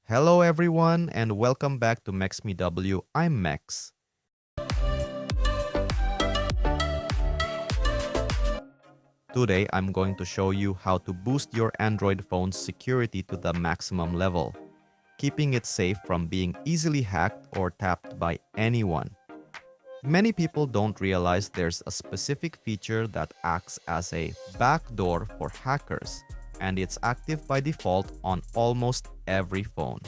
Hello everyone and welcome back to Mexmew. I'm Mex. Today I'm going to show you how to boost your Android phone's security to the maximum level, keeping it safe from being easily hacked or tapped by anyone. Many people don't realize there's a specific feature that acts as a backdoor for hackers, and it's active by default on almost every phone.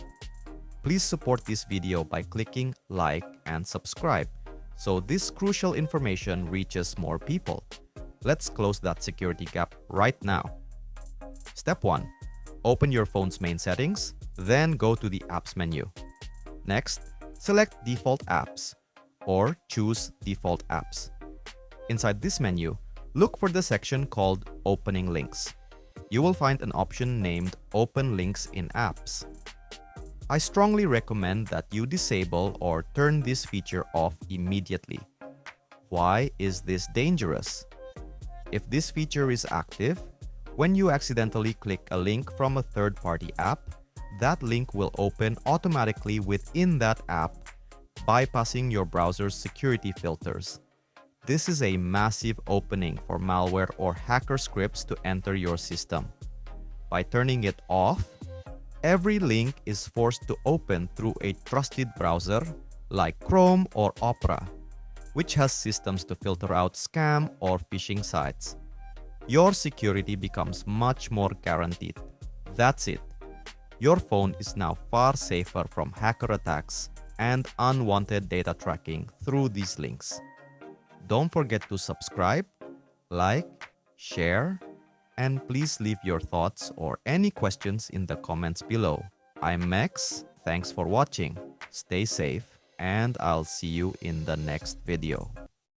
Please support this video by clicking like and subscribe so this crucial information reaches more people. Let's close that security gap right now. Step 1. Open your phone's main settings, then go to the Apps menu. Next, select Default Apps or choose Default Apps. Inside this menu, look for the section called Opening Links. You will find an option named Open Links in Apps. I strongly recommend that you disable or turn this feature off immediately. Why is this dangerous? If this feature is active, when you accidentally click a link from a third-party app, that link will open automatically within that app, bypassing your browser's security filters. This is a massive opening for malware or hacker scripts to enter your system. By turning it off, every link is forced to open through a trusted browser like Chrome or Opera, which has systems to filter out scam or phishing sites. Your security becomes much more guaranteed. That's it. Your phone is now far safer from hacker attacks and unwanted data tracking through these links. Don't forget to subscribe, like, share, and please leave your thoughts or any questions in the comments below. I'm Mex. Thanks for watching. Stay safe, and I'll see you in the next video.